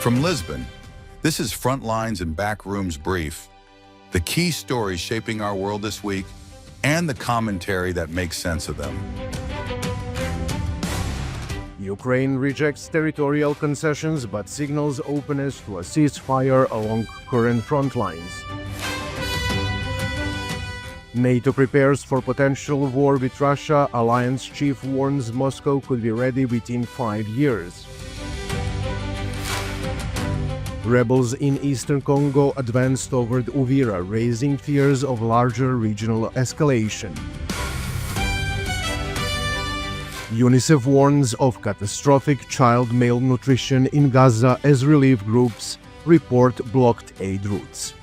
From Lisbon, this is Frontlines and Backrooms Brief, the key stories shaping our world this week and the commentary that makes sense of them. Ukraine rejects territorial concessions but signals openness to a ceasefire along current front lines. NATO prepares for potential war with Russia. Alliance chief warns Moscow could be ready within 5 years. Rebels in eastern Congo advance toward Uvira, raising fears of larger regional escalation. UNICEF warns of catastrophic child malnutrition in Gaza as relief groups report blocked aid routes.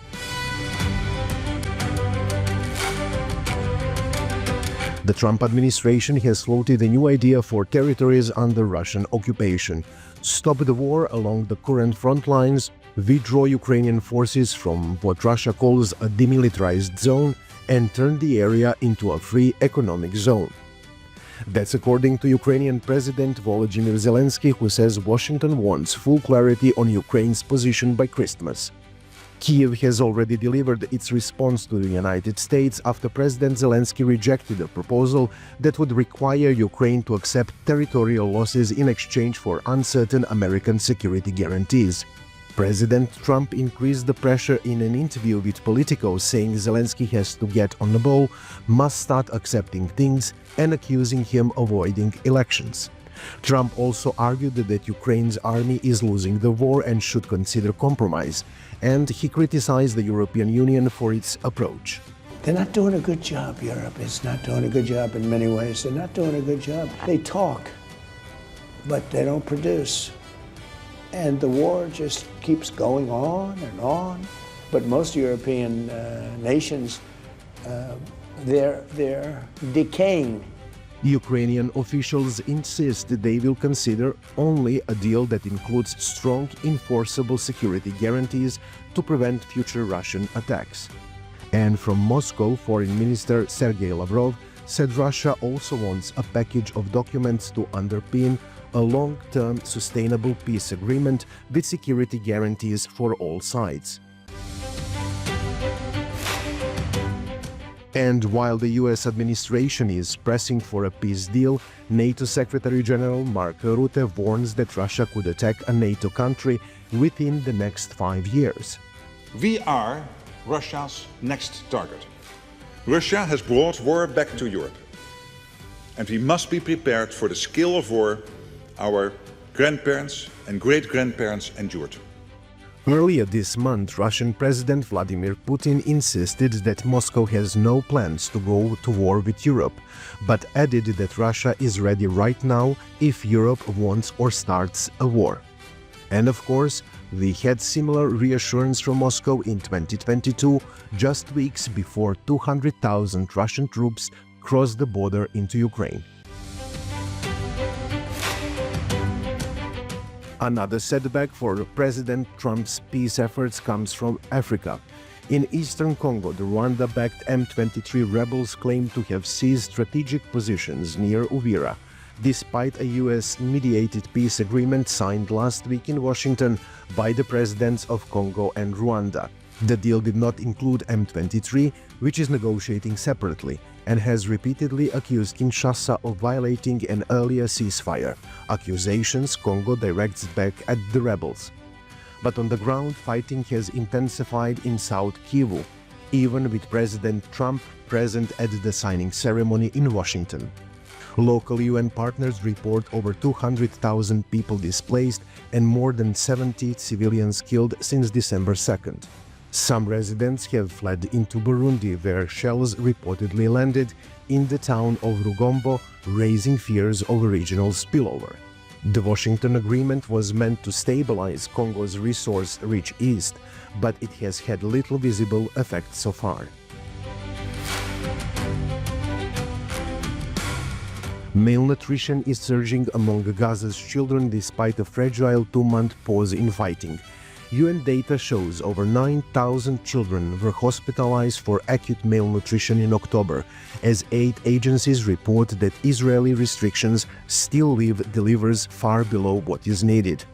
The Trump administration has floated a new idea for territories under Russian occupation: stop the war along the current front lines, withdraw Ukrainian forces from what Russia calls a demilitarized zone, and turn the area into a free economic zone. That's according to Ukrainian President Volodymyr Zelensky, who says Washington wants full clarity on Ukraine's position by Christmas. Kyiv has already delivered its response to the United States after President Zelensky rejected a proposal that would require Ukraine to accept territorial losses in exchange for uncertain American security guarantees. President Trump increased the pressure in an interview with Politico, saying Zelensky has to get on the ball, must start accepting things, and accusing him of avoiding elections. Trump also argued that Ukraine's army is losing the war and should consider compromise, and he criticized the European Union for its approach. They're not doing a good job. Europe is not doing a good job in many ways. They're not doing a good job. They talk, but they don't produce. And the war just keeps going on and on. But most European nations, they're decaying. Ukrainian officials insist they will consider only a deal that includes strong, enforceable security guarantees to prevent future Russian attacks. And from Moscow, Foreign Minister Sergei Lavrov said Russia also wants a package of documents to underpin a long-term sustainable peace agreement with security guarantees for all sides. And while the US administration is pressing for a peace deal, NATO Secretary General Mark Rutte warns that Russia could attack a NATO country within the next 5 years. We are Russia's next target. Russia has brought war back to Europe, and we must be prepared for the scale of war our grandparents and great-grandparents endured. Earlier this month, Russian President Vladimir Putin insisted that Moscow has no plans to go to war with Europe, but added that Russia is ready right now if Europe wants or starts a war. And of course, we had similar reassurance from Moscow in 2022, just weeks before 200,000 Russian troops crossed the border into Ukraine. Another setback for President Trump's peace efforts comes from Africa. In eastern Congo, the Rwanda-backed M23 rebels claim to have seized strategic positions near Uvira, despite a US-mediated peace agreement signed last week in Washington by the presidents of Congo and Rwanda. The deal did not include M23, which is negotiating separately, and has repeatedly accused Kinshasa of violating an earlier ceasefire, accusations Congo directs back at the rebels. But on the ground, fighting has intensified in South Kivu, even with President Trump present at the signing ceremony in Washington. Local UN partners report over 200,000 people displaced and more than 70 civilians killed since December 2nd. Some residents have fled into Burundi, where shells reportedly landed in the town of Rugombo, raising fears of a regional spillover. The Washington agreement was meant to stabilize Congo's resource-rich east, but it has had little visible effect so far. Malnutrition is surging among Gaza's children despite a fragile 2-month pause in fighting. UN data shows over 9,000 children were hospitalized for acute malnutrition in October, as aid agencies report that Israeli restrictions still leave delivers far below what is needed.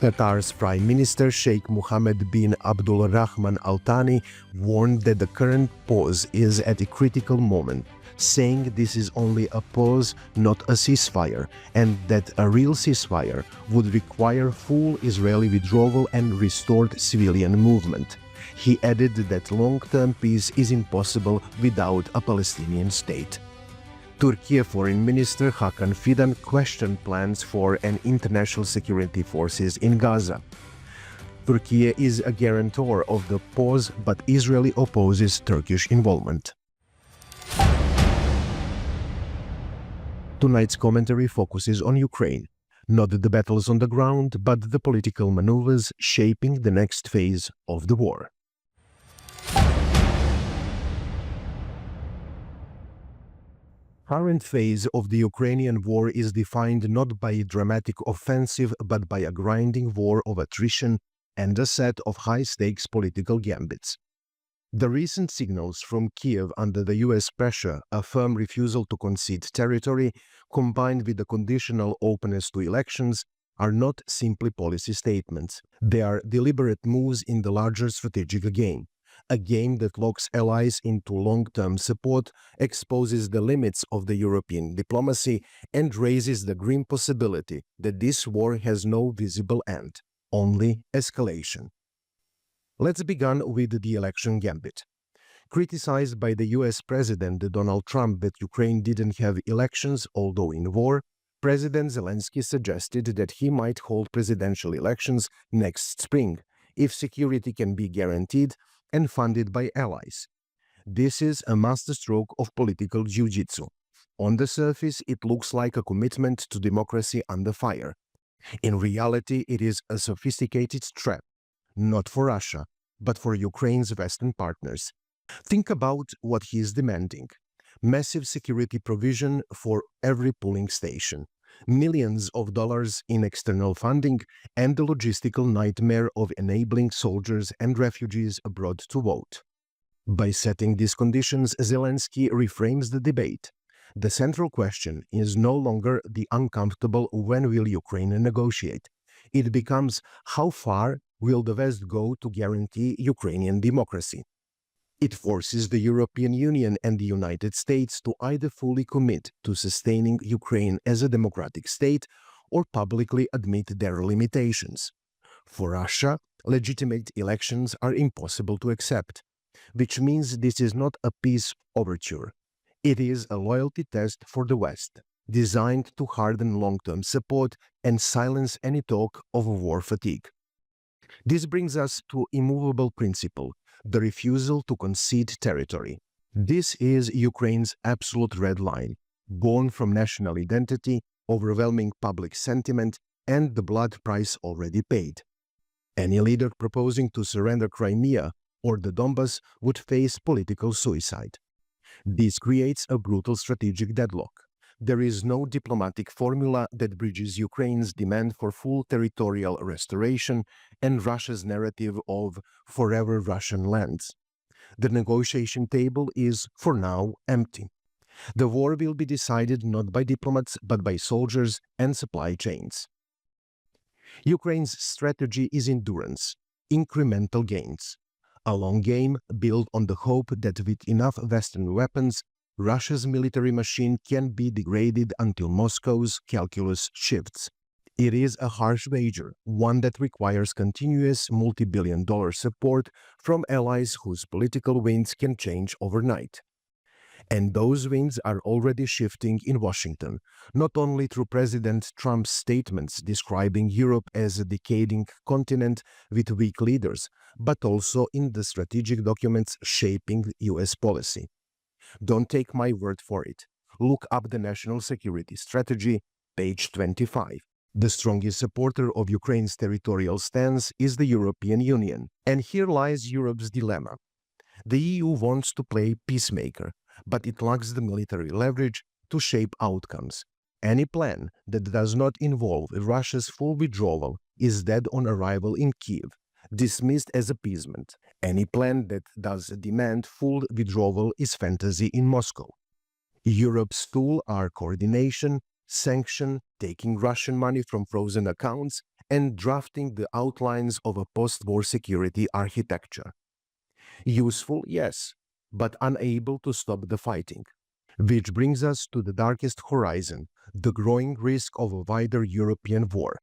Qatar's Prime Minister Sheikh Mohammed bin Abdul Rahman Al Thani warned that the current pause is at a critical moment, saying this is only a pause, not a ceasefire, and that a real ceasefire would require full Israeli withdrawal and restored civilian movement. He added that long-term peace is impossible without a Palestinian state. Turkey Foreign Minister Hakan Fidan questioned plans for an international security forces in Gaza. Turkey is a guarantor of the pause, but Israel opposes Turkish involvement. Tonight's commentary focuses on Ukraine, not the battles on the ground, but the political maneuvers shaping the next phase of the war. Current phase of the Ukrainian war is defined not by a dramatic offensive but by a grinding war of attrition and a set of high-stakes political gambits. The recent signals from Kiev under the US pressure, a firm refusal to concede territory, combined with the conditional openness to elections, are not simply policy statements. They are deliberate moves in the larger strategic game. A game that locks allies into long-term support, exposes the limits of the European diplomacy, and raises the grim possibility that this war has no visible end, only escalation. Let's begin with the election gambit. Criticized by the US President Donald Trump that Ukraine didn't have elections, although in war, President Zelensky suggested that he might hold presidential elections next spring, if security can be guaranteed and funded by allies. This is a masterstroke of political jiu-jitsu. On the surface, it looks like a commitment to democracy under fire. In reality, it is a sophisticated trap, not for Russia, but for Ukraine's Western partners. Think about what he is demanding. Massive security provision for every polling station, millions of dollars in external funding, and the logistical nightmare of enabling soldiers and refugees abroad to vote. By setting these conditions, Zelensky reframes the debate. The central question is no longer the uncomfortable "when will Ukraine negotiate?" It becomes how far will the West go to guarantee Ukrainian democracy? It forces the European Union and the United States to either fully commit to sustaining Ukraine as a democratic state or publicly admit their limitations. For Russia, legitimate elections are impossible to accept, which means this is not a peace overture. It is a loyalty test for the West, designed to harden long-term support and silence any talk of war fatigue. This brings us to an immovable principle: the refusal to concede territory. This is Ukraine's absolute red line, born from national identity, overwhelming public sentiment, and the blood price already paid. Any leader proposing to surrender Crimea or the Donbas would face political suicide. This creates a brutal strategic deadlock. There is no diplomatic formula that bridges Ukraine's demand for full territorial restoration and Russia's narrative of forever Russian lands. The negotiation table is, for now, empty. The war will be decided not by diplomats but by soldiers and supply chains. Ukraine's strategy is endurance, incremental gains. A long game built on the hope that with enough Western weapons, Russia's military machine can be degraded until Moscow's calculus shifts. It is a harsh wager, one that requires continuous multi-billion-dollar support from allies whose political winds can change overnight. And those winds are already shifting in Washington, not only through President Trump's statements describing Europe as a decaying continent with weak leaders, but also in the strategic documents shaping US policy. Don't take my word for it. Look up the National Security Strategy, page 25. The strongest supporter of Ukraine's territorial stance is the European Union. And here lies Europe's dilemma. The EU wants to play peacemaker, but it lacks the military leverage to shape outcomes. Any plan that does not involve Russia's full withdrawal is dead on arrival in Kiev, dismissed as appeasement. Any plan that does demand full withdrawal is fantasy in Moscow. Europe's tools are coordination, sanction, taking Russian money from frozen accounts, and drafting the outlines of a post-war security architecture. Useful, yes, but unable to stop the fighting. Which brings us to the darkest horizon, the growing risk of a wider European war.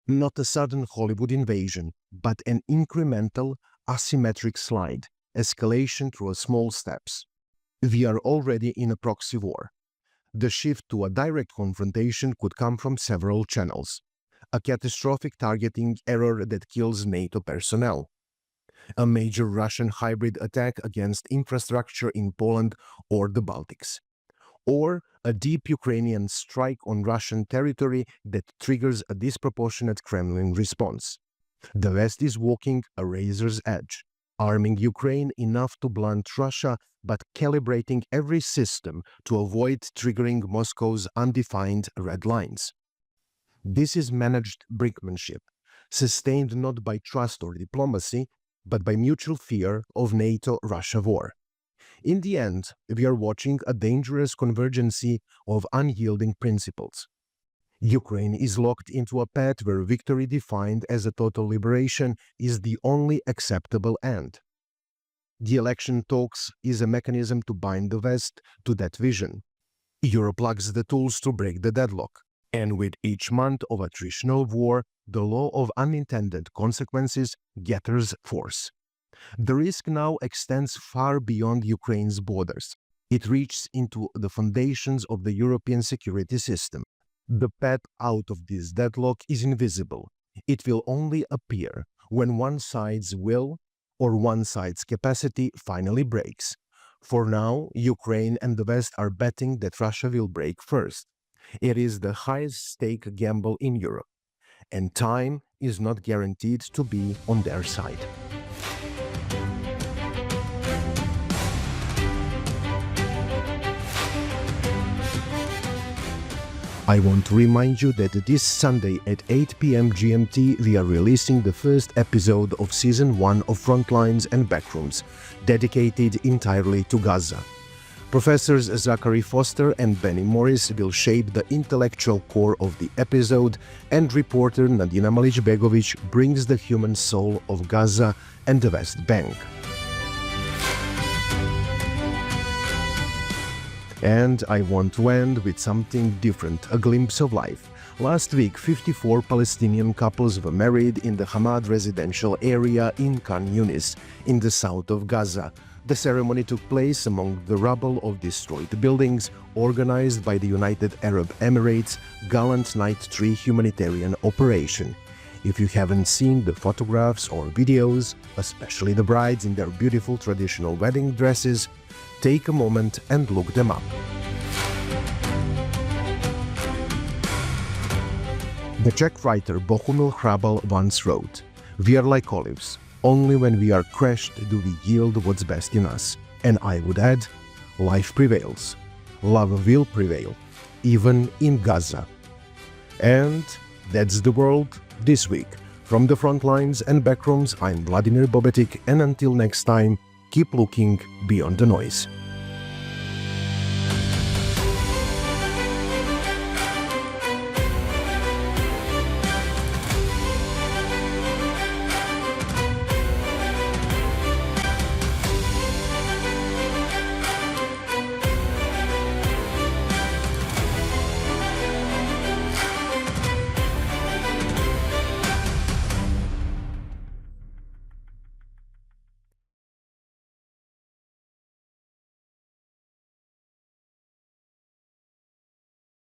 Not a sudden Hollywood invasion, but an incremental, asymmetric slide, escalation through small steps. We are already in a proxy war. The shift to a direct confrontation could come from several channels. A catastrophic targeting error that kills NATO personnel. A major Russian hybrid attack against infrastructure in Poland or the Baltics. Or a deep Ukrainian strike on Russian territory that triggers a disproportionate Kremlin response. The West is walking a razor's edge, arming Ukraine enough to blunt Russia, but calibrating every system to avoid triggering Moscow's undefined red lines. This is managed brinkmanship, sustained not by trust or diplomacy, but by mutual fear of NATO-Russia war. In the end, we are watching a dangerous convergence of unyielding principles. Ukraine is locked into a path where victory defined as a total liberation is the only acceptable end. The election talks is a mechanism to bind the West to that vision. Europe lacks the tools to break the deadlock, and with each month of attritional war, the law of unintended consequences gathers force. The risk now extends far beyond Ukraine's borders. It reaches into the foundations of the European security system. The path out of this deadlock is invisible. It will only appear when one side's will or one side's capacity finally breaks. For now, Ukraine and the West are betting that Russia will break first. It is the highest stake gamble in Europe, and time is not guaranteed to be on their side. I want to remind you that this Sunday at 8 p.m. GMT we are releasing the first episode of Season 1 of Frontlines and Backrooms, dedicated entirely to Gaza. Professors Zachary Foster and Benny Morris will shape the intellectual core of the episode, and reporter Nadina Malic-Begovic brings the human soul of Gaza and the West Bank. And I want to end with something different, a glimpse of life. Last week, 54 Palestinian couples were married in the Hamad residential area in Khan Younis, in the south of Gaza. The ceremony took place among the rubble of destroyed buildings, organized by the United Arab Emirates Gallant Night Tree humanitarian operation. If you haven't seen the photographs or videos, especially the brides in their beautiful traditional wedding dresses, take a moment and look them up. The Czech writer Bohumil Hrabal once wrote, "We are like olives. Only when we are crushed do we yield what's best in us." And I would add, life prevails. Love will prevail, even in Gaza. And that's the world this week. From the Frontlines and Backrooms, I'm Vladimir Bobetic, and until next time, keep looking beyond the noise.